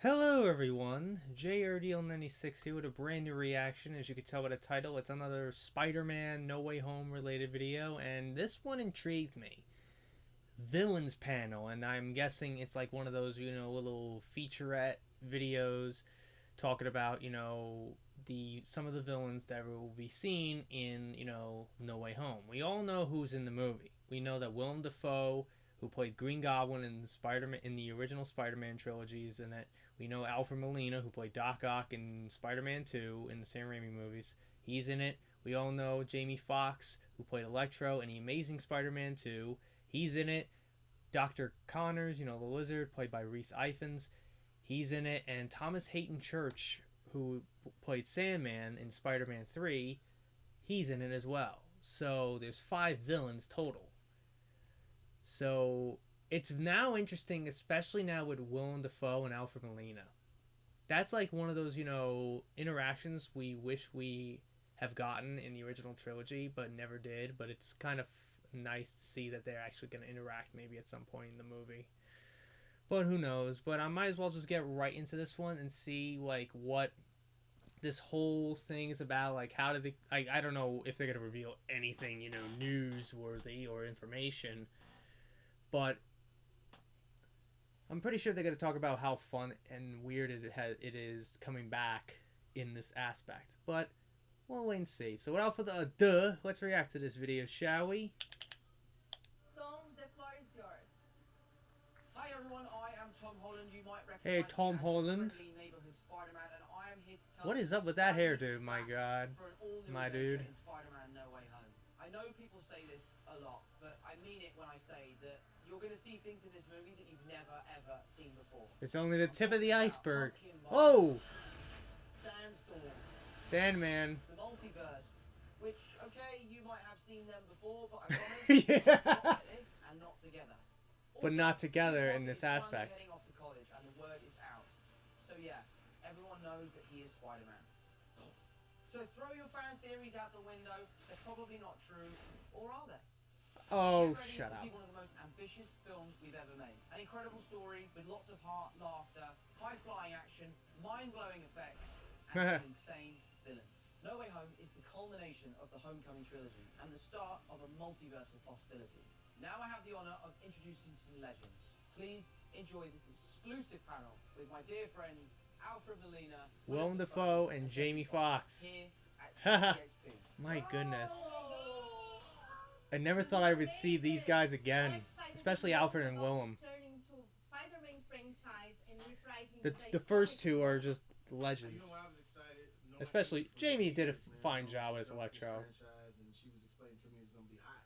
Hello everyone, JRDL96 here with a brand new reaction. As you can tell by the title, it's another Spider-Man No Way Home related video, and this one intrigued me. Villains panel, and I'm guessing it's like one of those, little featurette videos talking about, the some of the villains that will be seen in, No Way Home. We all know who's in the movie. We know that Willem Dafoe, who played Green Goblin in Spider-Man in the original Spider-Man trilogies, and that we know Alfred Molina, who played Doc Ock in Spider-Man 2 in the Sam Raimi movies. He's in it. We all know Jamie Foxx, who played Electro in the Amazing Spider-Man 2. He's in it. Dr. Connors, the lizard, played by Rhys Ifans. He's in it. And Thomas Hayden Church, who played Sandman in Spider-Man 3, he's in it as well. So there's 5 villains total. So it's now interesting, especially now with Willem Dafoe and Alfred Molina. That's like one of those, interactions we wish we have gotten in the original trilogy, but never did. But it's kind of nice to see that they're actually going to interact maybe at some point in the movie. But who knows? But I might as well just get right into this one and see like what this whole thing is about. Like, how did they? I don't know if they're going to reveal anything, newsworthy or information. But I'm pretty sure they're going to talk about how fun and weird it is coming back in this aspect. But we'll wait and see. So without further ado, let's react to this video, shall we? Tom, the floor is yours. Hi everyone, I am Tom Holland. You might recognize Hey, Tom Holland. neighborhood Spider-Man, and I am here to tell What you is up with that hairdo? Spider-Man My is God, back for an all-new my adventure dude. in Spider-Man No Way Home. I know people say this a lot, but I mean it when I say that you're going to see things in this movie that you've never ever seen before. It's only the tip of the iceberg. Oh! Oh, Sandstorm. Sandman. The multiverse. Which, okay, you might have seen them before, but I promise, Yeah. not like this and not together. But not together in this aspect. Heading off to college and the word is out. So yeah, everyone knows that he is Spider-Man. So throw your fan theories out the window. They're probably not true, or are they? Oh, Get ready shut to up. see one of the most ambitious films we've ever made. An incredible story with lots of heart, laughter, high-flying action, mind-blowing effects, and some insane villains. No Way Home is the culmination of the Homecoming trilogy and the start of a multiverse of possibilities. Now I have the honor of introducing some legends. Please enjoy this exclusive panel with my dear friends Alfred Molina, Willem Dafoe, and Jamie Foxx. Here at CCXP. My goodness. I never thought I would see these guys again, especially Alfred and Willem. The first two are just legends. Especially Jamie did a fine job as Electro. And she was explaining to me it's gonna be hot,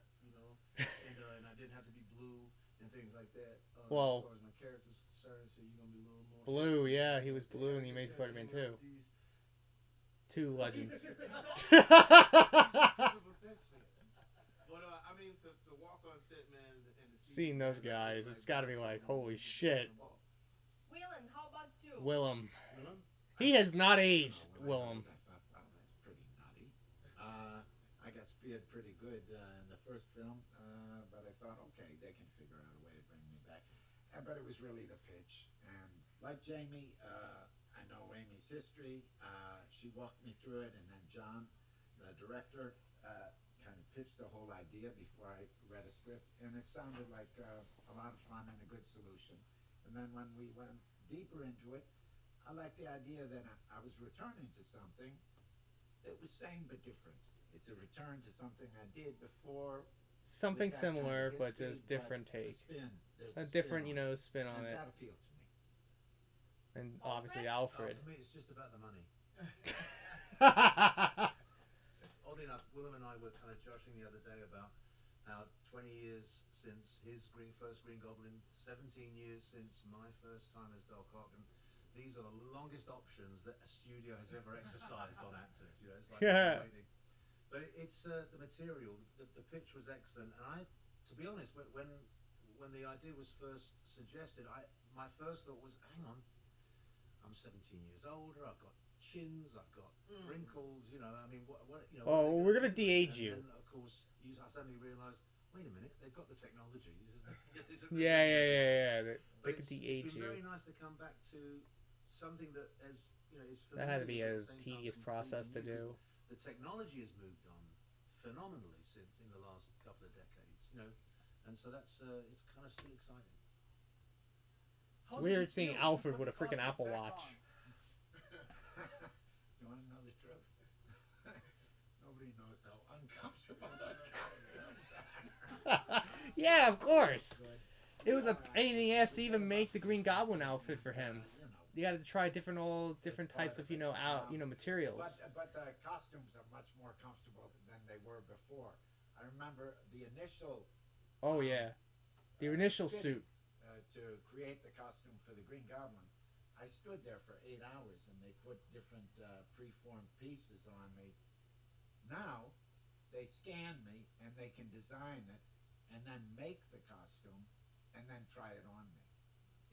and I didn't have to be blue and things like that. Well, as far as my character's concerned, so you're gonna be a little more Blue, yeah, he was Blue in the Amazing Spider-Man 2. Two legends. But I mean, to walk on set, man, and to Seeing those guys, it's got to be like, holy shit. Willem, how about you? Willem. He has not aged, Willem. I thought, oh, that's pretty nutty. I got speared pretty good in the first film, but I thought, okay, they can figure out a way to bring me back. But it was really the pitch. And like Jamie, I know Amy's history. She walked me through it, and then John, the director, kind of pitched the whole idea before I read a script, and it sounded like a lot of fun and a good solution. And then when we went deeper into it, I liked the idea that I was returning to something that was same but different. It's a return to something I did before. Something with that kind of similar, but history, just different but take. There's A spin different, on it. spin on And it. that appealed to me. And obviously Alfred. For me, it's just about the money. Oddly enough, Willem and I were kind of joshing the other day about how 20 years since his first Green Goblin, 17 years since my first time as Doc Ock, and these are the longest options that a studio has ever exercised on actors. It's like waiting. But it's the material, the pitch was excellent, and to be honest, when the idea was first suggested, my first thought was, hang on, I'm 17 years older, I've got chins, I've got wrinkles, I mean, Oh, we're gonna de-age you. And of course, I suddenly realised, wait a minute, they've got the technology. Yeah. They But could it's de-age been you. very nice to come back to something that is is That had to be familiar, a but at the same time tedious completely process to new, 'cause do. the technology has moved on phenomenally since in the last couple of decades, and so that's it's kind of still exciting. It's weird seeing Alfred with a freaking Apple Watch. You want to know the truth? Nobody knows how uncomfortable those costumes are. Yeah, of course. It was a pain in the ass to even make the Green Goblin outfit for him. You got to try different types of materials. But the costumes are much more comfortable than they were before. I remember the initial. Oh yeah, the initial fitting, suit. To create the costume for the Green Goblin, I stood there for 8 hours, and they put different preformed pieces on me. Now, they scan me, and they can design it, and then make the costume, and then try it on me.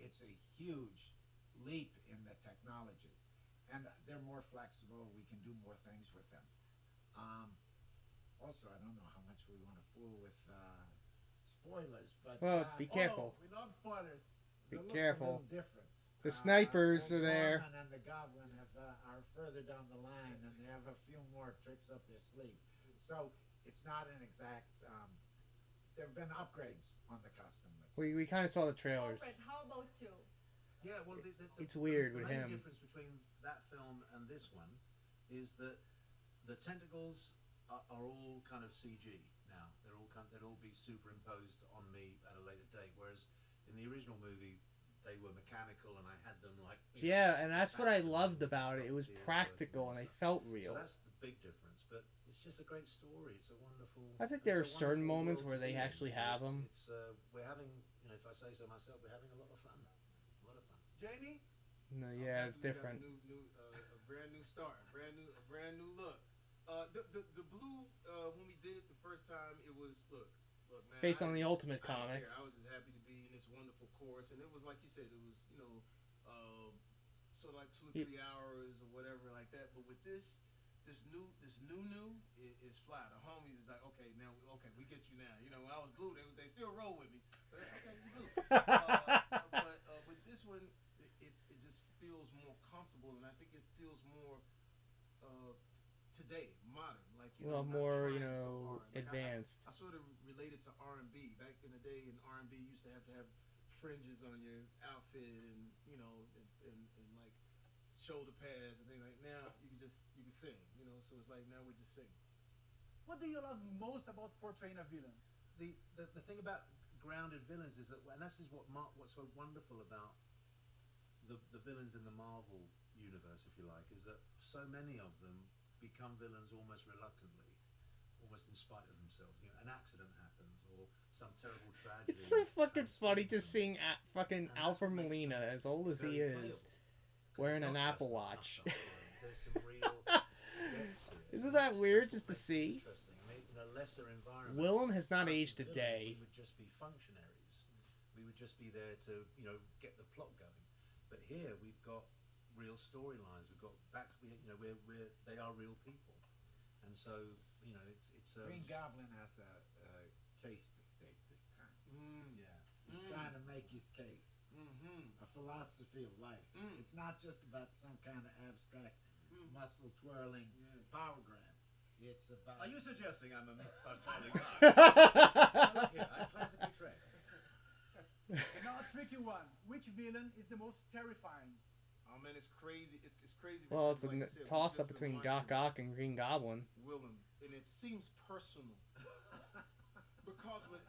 It's a huge leap in the technology, and they're more flexible. We can do more things with them. Also, I don't know how much we want to fool with spoilers, but Well, be careful. We love spoilers. Be it looks careful. A little different. The snipers Old are there. Norman and the Goblin are further down the line, and they have a few more tricks up their sleeve. So it's not an exact. There have been upgrades on the custom. We kind of saw the trailers. Alfred, how about you? Yeah, well, It's weird the with main him. difference between that film and this one is that the tentacles are all kind of CG now. They'll all be superimposed on me at a later date. Whereas in the original movie, they were mechanical, and I had them like. Yeah, and that's what I attached to me loved and about it. It was practical, and I felt So real. that's the big difference. But it's just a great story. It's a wonderful. I think there are it's a certain wonderful moments world where to they be in. actually have them. It's we're having, if I say so myself, we're having a lot of fun. A lot of fun. Jamie? No, yeah, it's We got different. a brand new start, a brand new look. The blue when we did it the first time, it was look man. Based on the Ultimate I don't care. Comics. I was just happy to be in this wonderful course, and it was like you said, it was sort of like 2 or 3 hours or whatever like that. But with this new is fly. The homies is like, okay, we get you now. When I was blue, they still roll with me. But okay, you blue. But with this one, it just feels more comfortable, and I think it feels more today, modern. Like Well, not more trying so hard. Like, advanced. I sort of related to R&B. Back in the day, in R&B, you used to have fringes on your outfit, and and like shoulder pads and things like. Now you can sing. So it's like now we're just singing. What do you love most about portraying a villain? The thing about grounded villains is that, and this is what's so wonderful about the villains in the Marvel universe, if you like, is that so many of them become villains almost reluctantly, almost in spite of themselves. An accident happens, or some terrible tragedy. It's so fucking funny transforms just them. seeing fucking And that's Alfred what makes Molina, them as old as he very is, playable. 'Cause wearing it's an not Apple just Watch. There's some real depth to it. Isn't that That's weird what just to makes it see? interesting. I mean, in a lesser environment, Willem has not us as aged a villains, day. We would just be functionaries. We would just be there to get the plot going. But here we've got real storylines. We've got they are real people, and so it's Green Goblin has a case to state this time. yeah. He's trying to make his case. Mm-hmm. A philosophy of life. It's not just about some kind of abstract muscle twirling power grab. It's about. Are you suggesting I'm a such-twirling guy? Look here, I'm classically trained. And now a tricky one. Which villain is the most terrifying? Oh man, it's crazy. It's crazy. Well, it's because, a like I said, toss we've up just been between Doc watching Ock and Green Goblin. Willem, and it seems personal. because with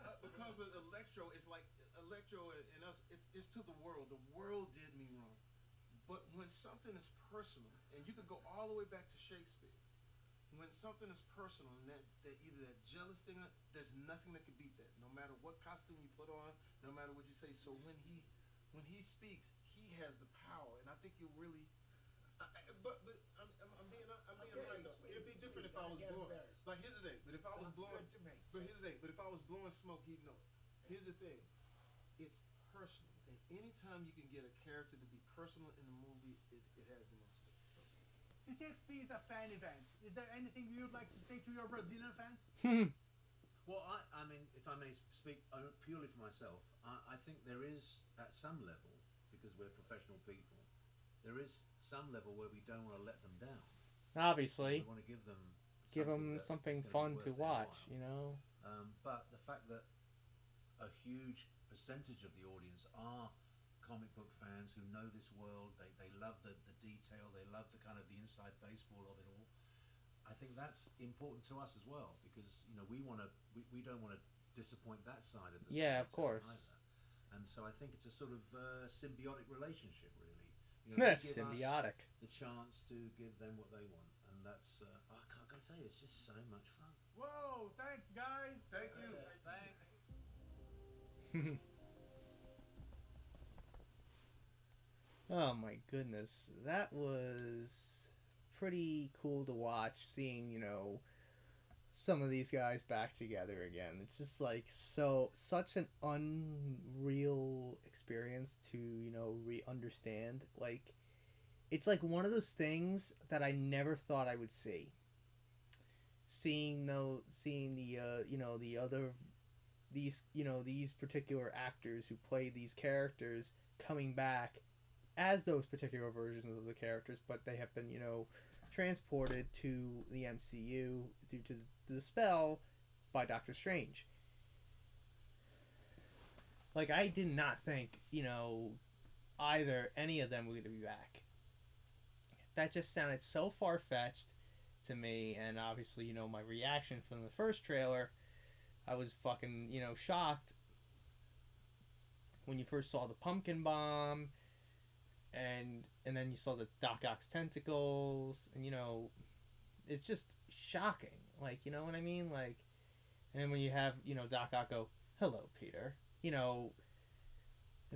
Electro, it's like Electro and us. It's to the world. The world did me wrong. But when something is personal, and you could go all the way back to Shakespeare, when something is personal, and that either that jealous thing, there's nothing that can beat that. No matter what costume you put on, no matter what you say. So when he speaks, he has the power, and I think you really. But I'm being right though. It'd be different if I was blowing. Like here's the thing. But if I was blowing, but if I was blowing smoke, he'd know. Here's the thing. It's personal, and anytime you can get a character to be personal in a movie, it has the most. CCXP is a fan event. Is there anything you would like to say to your Brazilian fans? Well, I mean, if I may speak purely for myself, I think there is, at some level, because we're professional people, there there is some level where we don't want to let them down. Obviously, We want to give them something that's fun gonna be to worth their watch. while. You know. But the fact that a huge percentage of the audience are comic book fans who know this world, they love the detail, they love the kind of the inside baseball of it all. I think that's important to us as well, because we don't want to disappoint that side of the Yeah, of storytelling course. either. And so I think it's a sort of symbiotic relationship, really. They give Symbiotic. us the chance to give them what they want, and that's I gotta tell you, it's just so much fun. Whoa! Thanks, guys. Thank you. Thanks. Oh my goodness, that was pretty cool to watch. Seeing some of these guys back together again. It's just like such an unreal experience to understand. Like it's like one of those things that I never thought I would see. Seeing the the other these particular actors who play these characters coming back as those particular versions of the characters, but they have been transported to the MCU due to the spell by Doctor Strange. Like I did not think either any of them were going to be back. That just sounded so far fetched to me, and obviously my reaction from the first trailer, I was fucking shocked when you first saw the pumpkin bomb, and then you saw the Doc Ock's tentacles, and it's just shocking. Like, you know what I mean? Like, and then when you have Doc Ock go, "Hello, Peter," and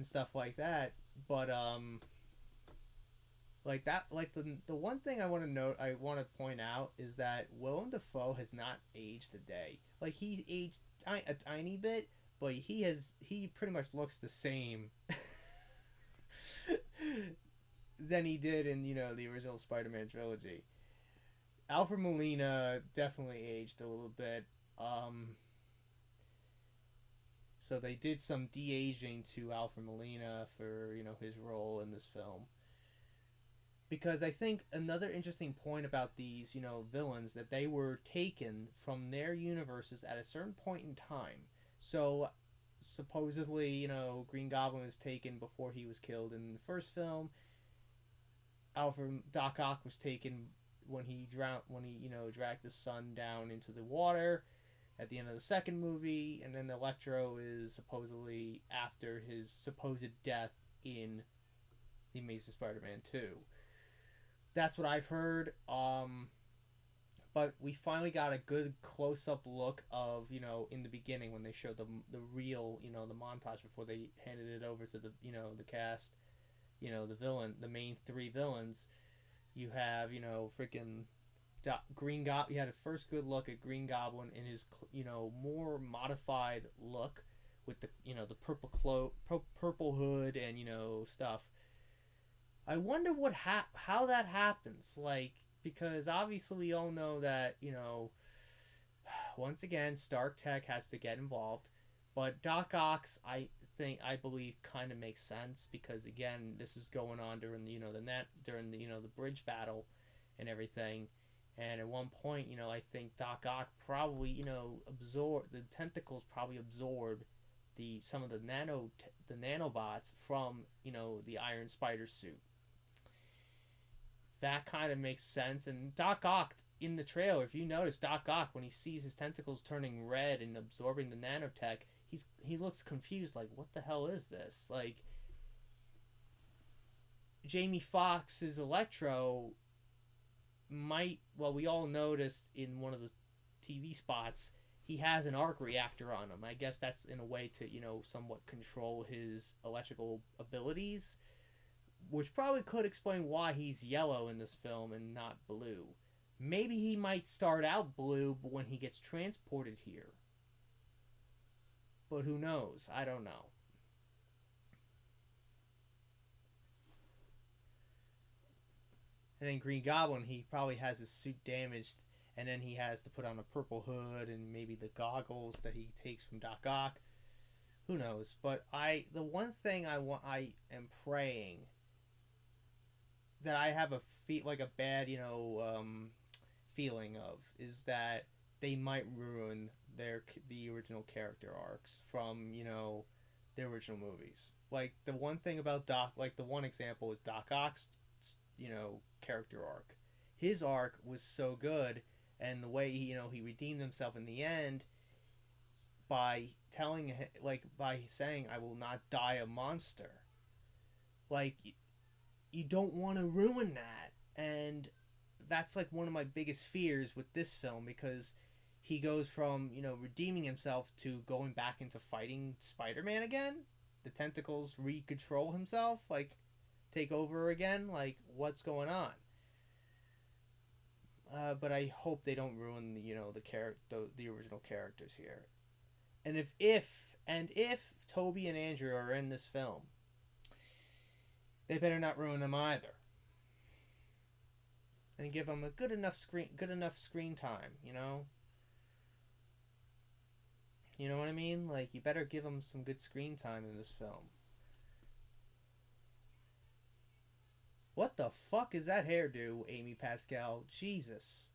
stuff like that. But like that, like the one thing I want to point out is that Willem Dafoe has not aged a day. Like he aged a tiny bit, but he pretty much looks the same than he did in the original Spider-Man trilogy. Alfred Molina definitely aged a little bit. So they did some de-aging to Alfred Molina for his role in this film. Because I think another interesting point about these villains, that they were taken from their universes at a certain point in time. So supposedly Green Goblin was taken before he was killed in the first film. Doc Ock was taken when he dragged the sun down into the water at the end of the second movie, and then Electro is supposedly after his supposed death in The Amazing Spider-Man 2. That's what I've heard. But we finally got a good close-up look of in the beginning when they showed the real the montage before they handed it over to the the cast, the main three villains. You have freaking Green Goblin. You had a first good look at Green Goblin in his more modified look with the the purple hood and stuff. I wonder how that happens. Like, because obviously we all know that once again Stark Tech has to get involved, but Doc Ock's I believe kind of makes sense, because again this is going on during during the bridge battle and everything. And at one point, I think Doc Ock probably, the tentacles probably absorb some of the nanobots from, the Iron Spider suit. That kind of makes sense. And Doc Ock in the trailer, if you notice, Doc Ock, when he sees his tentacles turning red and absorbing the nanotech, he looks confused, like, what the hell is this? Like, Jamie Foxx's Electro we all noticed in one of the TV spots, he has an arc reactor on him. I guess that's in a way to somewhat control his electrical abilities, which probably could explain why he's yellow in this film and not blue. Maybe he might start out blue, but when he gets transported here. But who knows? I don't know. And then Green Goblin, he probably has his suit damaged, and then he has to put on a purple hood and maybe the goggles that he takes from Doc Ock. Who knows? But the one thing I am praying that I have like a bad, feeling of is that they might ruin the original character arcs from, the original movies. Like the one thing about the one example is Doc Ock's, character arc. His arc was so good, and the way he redeemed himself in the end by by saying, "I will not die a monster." Like, you don't want to ruin that, and that's like one of my biggest fears with this film, because he goes from redeeming himself to going back into fighting Spider-Man again. The tentacles recontrol himself, like take over again. Like, what's going on? But I hope they don't ruin the original characters here. And if Toby and Andrew are in this film, they better not ruin them either. And give them a good enough screen time, You know what I mean? Like, you better give them some good screen time in this film. What the fuck is that hairdo, Amy Pascal? Jesus.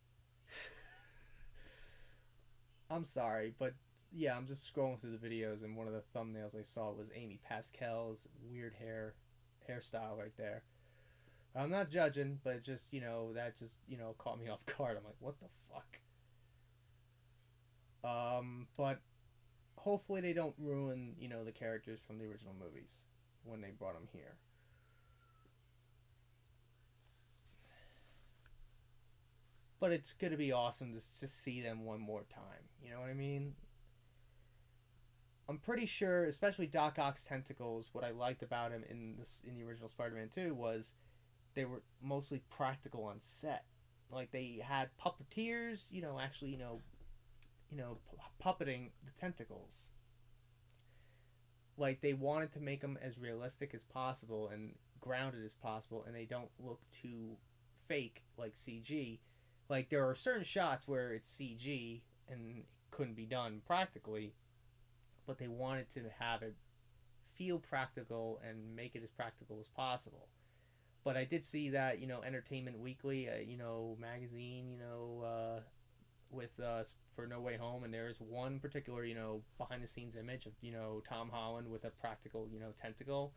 I'm sorry, but yeah, I'm just scrolling through the videos, and one of the thumbnails I saw was Amy Pascal's weird hairstyle right there. I'm not judging, but just, that just, caught me off guard. I'm like, what the fuck? But hopefully they don't ruin, the characters from the original movies when they brought them here. But it's going to be awesome to just see them one more time. You know what I mean? I'm pretty sure, especially Doc Ock's tentacles, what I liked about him in the original Spider-Man 2 was they were mostly practical on set. Like, they had puppeteers, actually, puppeting the tentacles. Like, they wanted to make them as realistic as possible and grounded as possible, and they don't look too fake like CG. Like, there are certain shots where it's CG and couldn't be done practically, but they wanted to have it feel practical and make it as practical as possible. But I did see that, Entertainment Weekly, magazine, with for No Way Home, and there is one particular, behind the scenes image of, Tom Holland with a practical, tentacle.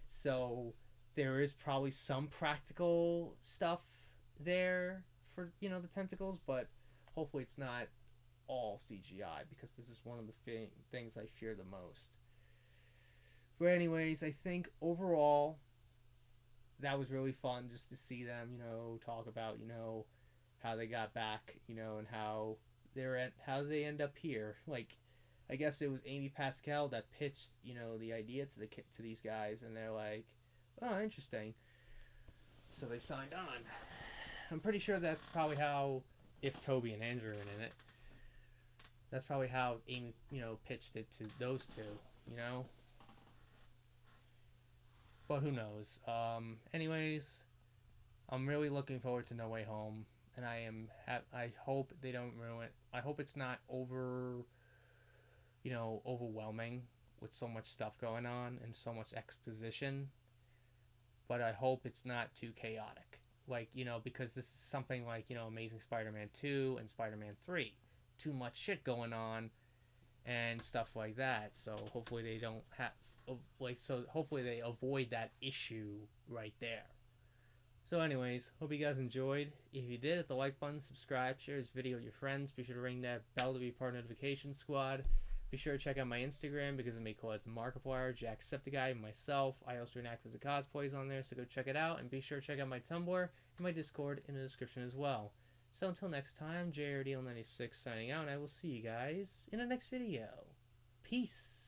So there is probably some practical stuff there for, the tentacles, but hopefully it's not all CGI, because this is one of the things I fear the most. But anyways, I think overall that was really fun just to see them, talk about, how they got back, and how they end up here. Like, I guess it was Amy Pascal that pitched, the idea to these guys, and they're like, oh, interesting. So they signed on. I'm pretty sure that's probably how, if Toby and Andrew are in it, that's probably how Amy, pitched it to those two, But who knows? Anyways, I'm really looking forward to No Way Home, and I hope they don't ruin it. I hope it's not overwhelming with so much stuff going on and so much exposition. But I hope it's not too chaotic. Like, because this is something like, Amazing Spider-Man 2 and Spider-Man 3. Too much shit going on and stuff like that. So hopefully they don't have, hopefully they avoid that issue right there. So anyways, hope you guys enjoyed. If you did, hit the like button, subscribe, share this video with your friends. Be sure to ring that bell to be part of the notification squad. Be sure to check out my Instagram, because of me, it's Markiplier, Jacksepticeye, and myself. I also enact with the cosplays on there, so go check it out. And be sure to check out my Tumblr and my Discord in the description as well. So until next time, JRDL96 signing out, and I will see you guys in the next video. Peace.